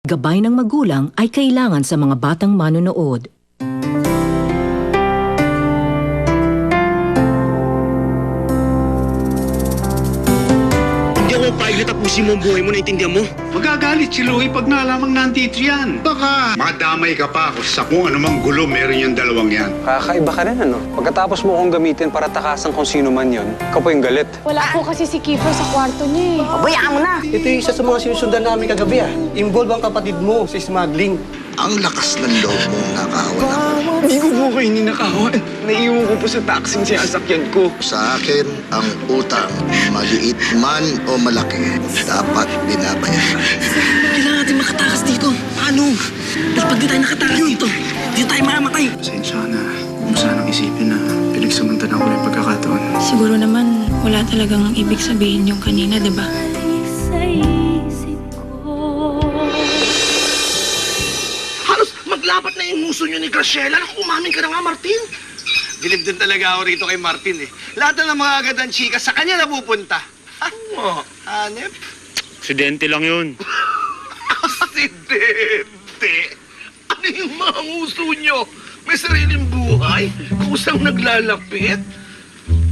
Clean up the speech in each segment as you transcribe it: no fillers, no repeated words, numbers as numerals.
Gabay ng magulang ay kailangan sa mga batang manonood. Hindi ako pilot, tapusin mo ang buhay mo, naintindihan mo? Magagalit si Louie pag nalamang nandito yan. Baka madamay ka pa sa kung anumang gulo meron yung dalawang yan. Kakaiba ka rin, ano? Pagkatapos mo kong gamitin para takasan kung sino man yon, ikaw po yung galit. Wala po kasi si Kiefer sa kwarto niya eh. Pabayaan mo na! Ito yung isa sa mga sinusundan namin kagabi Involve ang kapatid mo sa smuggling. Ang lakas ng loob mong nakawan ako. Hindi ko po kayo ninakawan. Naiiwan ko po sa taxing sinasakyan ko. Sa akin, ang utang, maliit man o malaki, dapat binabayaran. Kailangan natin makatakas dito. Paano? Dahil pag di tayo nakatakas dito, di tayo mamamatay. Pasensya ka na. Huwag mo sanang isipin na pinagsamantalan ko na yung pagkakataon. Siguro naman wala talagang ibig sabihin yung kanina, di ba? Halos maglapat na yung nguso nyo ni Graciela. Umamin ka na nga, Martin. Bilib din talaga ako rito kay Martin eh. Lahat na ng mga agad chika sa kanya napupunta. Ha? Hanep? Aksidente lang yun. Aksidente. Ano yung mga nguso nyo? May sariling buhay? Kusang naglalapit?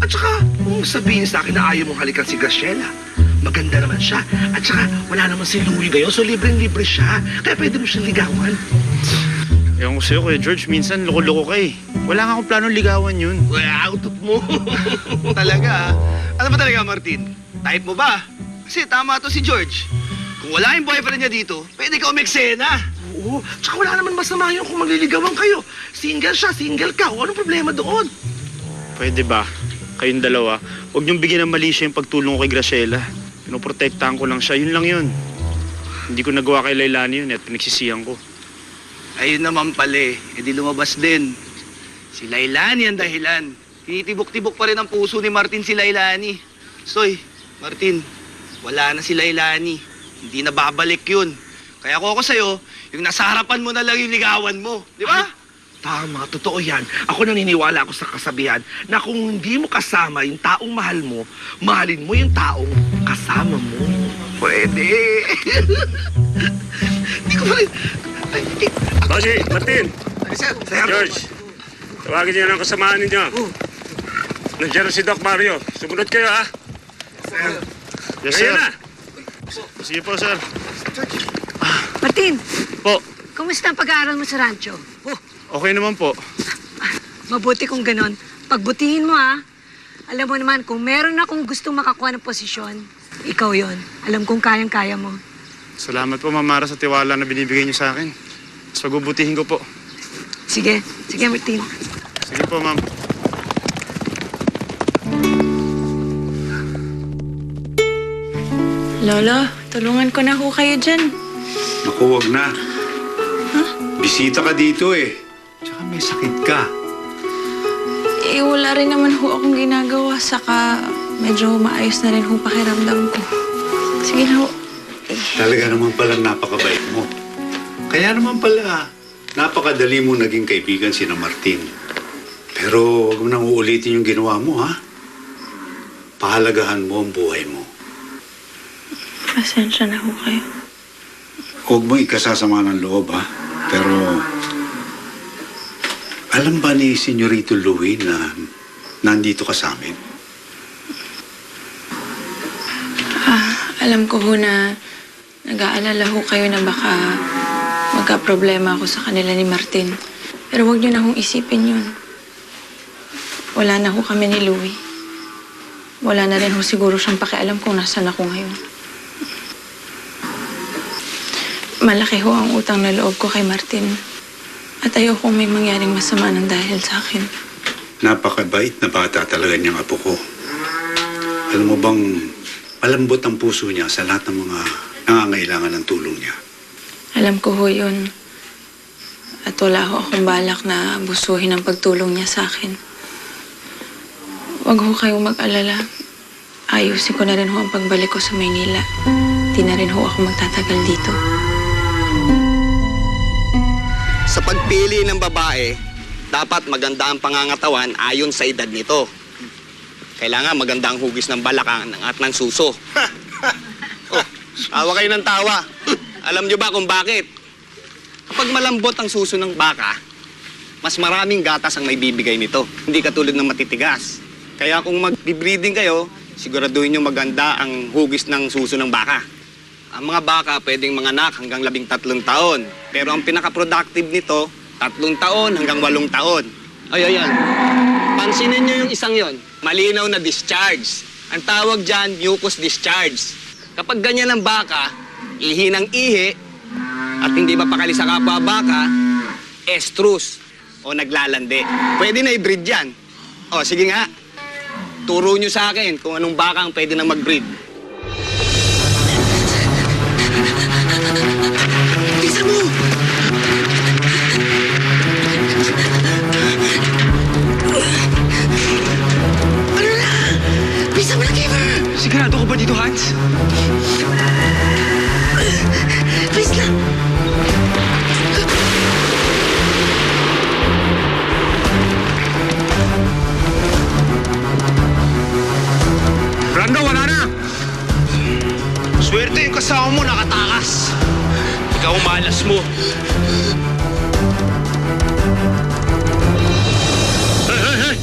At saka, kung sabihin sa akin na ayaw mong halikan si Graciela, maganda naman siya. At saka, wala naman si Louie ngayon, so libreng-libre siya. Kaya pwede mo siyang ligawan. Ewan ko sa'yo, Kuya George, minsan loko-loko ka eh. Wala nga akong planong ligawan yun. Kaya utot mo. Talaga ah. Ano ba talaga, Martin? Type mo ba? Kasi tama to si George. Kung wala yung boyfriend niya dito, pwede ka umeksena. Oo, tsaka wala naman masama yun kung magliligawan kayo. Single siya, single ka. O anong problema doon? Pwede ba? Kayong dalawa, huwag niyong bigyan ng mali siya yung pagtulong ko kay Graciela. Pinoprotektahan ko lang siya, yun lang yun. Hindi ko nagawa kay Lailani yun at pinagsisihan ko. Ayun naman pala eh. E di lumabas din. Si Lailani ang dahilan. Tinitibok-tibok pa rin ang puso ni Martin si Lailani. Soy, Martin, wala na si Lailani. Hindi na babalik yun. Kaya ako sa'yo, yung nasa harapan mo na lang yung ligawan mo. Di ba? Tama, totoo yan. Ako naniniwala ako sa kasabihan na kung hindi mo kasama yung taong mahal mo, mahalin mo yung taong kasama mo. Pwede. Hindi ko pa rin... Bossy, Martin! Sir, George! Tawagin niyo ng kasamaan ninyo. Nandiyan na si Doc Mario. Sumunod kayo, ha? Sir. Yes, sir. Sige po, sir. Martin, Po, kumusta ang pag-aaral mo sa rancho? okay naman po. Mabuti kung ganon. Pagbutihin mo, ha? Alam mo naman, kung meron akong gustong makakuha ng posisyon, ikaw yon. Alam kong kayang-kaya mo. Salamat po, Ma'am Mara, sa tiwala na binibigay niyo sa akin. Mas pagbubutihin ko po. Sige, sige, Martin. Sige po, Ma'am. Lolo, tulungan ko na ho kayo dyan. Naku, wag na. Bisita ka dito eh. Tsaka may sakit ka. Eh, wala rin naman ho akong ginagawa. Saka medyo maayos na rin ho pakiramdam ko. Sige na ho. Talaga naman palang napakabait mo. Kaya naman pala, napakadali mo naging kaibigan si Martin. Pero huwag mo nang uulitin yung ginawa mo, ha? Pahalagahan mo ang buhay mo. Pasensya na ho kayo. Huwag mo ikasasama ng loob, ha? Pero, alam ba ni Senyorito Louie na nandito ka sa amin? Alam ko ho na nag-aalala ho kayo na baka magka-problema ako sa kanila ni Martin. Pero huwag niyo na hong isipin yun. Wala na ho kami ni Louie. Wala na rin ho siguro siyang pakialam kung nasaan ako ngayon. Malaki ho ang utang na loob ko kay Martin. At ayokong may mangyaring masama ng dahil sa akin. Napakabait na bata talaga niyang apo ko. Alam mo bang malambot ang puso niya sa lahat ng mga nangangailangan ng tulong niya. Alam ko ho yun. At wala ho akong balak na busuhin ang pagtulong niya sa akin. Huwag ho kayong mag-alala. Ayusin ko na rin ho ang pagbalik ko sa Maynila. Di na rin ho ako magtatagal dito. Sa pagpili ng babae, dapat maganda ang pangangatawan ayon sa edad nito. Kailangan maganda ang hugis ng balakang at ng suso. Oh, tawa kayo ng tawa. Alam nyo ba kung bakit? Kapag malambot ang suso ng baka, mas maraming gatas ang may bibigay nito. Hindi katulad ng matitigas. Kaya kung mag-breeding kayo, siguraduhin nyo maganda ang hugis ng suso ng baka. Ang mga baka pwedeng manganak hanggang 13 taon. Pero ang pinaka-productive nito, 3 taon hanggang 8 taon. Ay, ayan. Pansinin nyo yung isang yon. Malinaw na discharge. Ang tawag dyan, mucus discharge. Kapag ganyan ang baka, ihi ng ihi, at hindi mapakali sa kapwa baka, estrus o naglalandi. Pwede na i-breed yan. O, sige nga. Turo nyo sa akin kung anong baka ang pwede na mag-breed. Bisa mo! Ano na? Bisa mo na, Giver! Sigurado ka ba dito, Hans? Please lang! Brando, wala na! Swerte yung kasama mo nakatakas. Ikaw malas mo. Hey, hey, hey!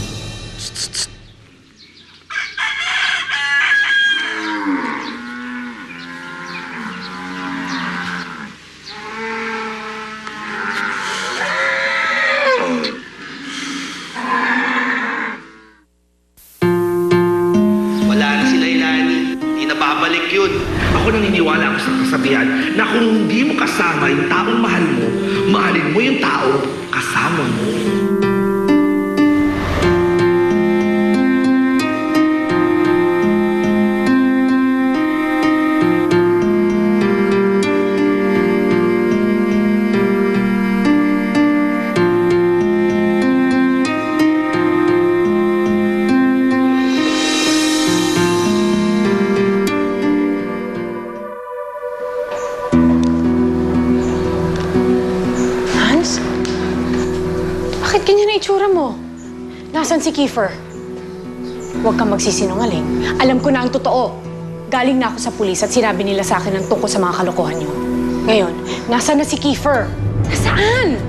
Wala na si Lailani. Hindi na babalik yun. Ako naniniwala ako sa kasabihan na kung hindi mo kasama yung taong mahal mo, mahalin mo yung tao kasama mo. Hans? Bakit ganyan na itsura mo? Nasaan si Kiefer? Huwag kang magsisinungaling. Alam ko na ang totoo. Galing na ako sa pulis at sinabi nila sa akin ang tungkol sa mga kalokohan niyo. Ngayon, nasaan na si Kiefer? Nasaan?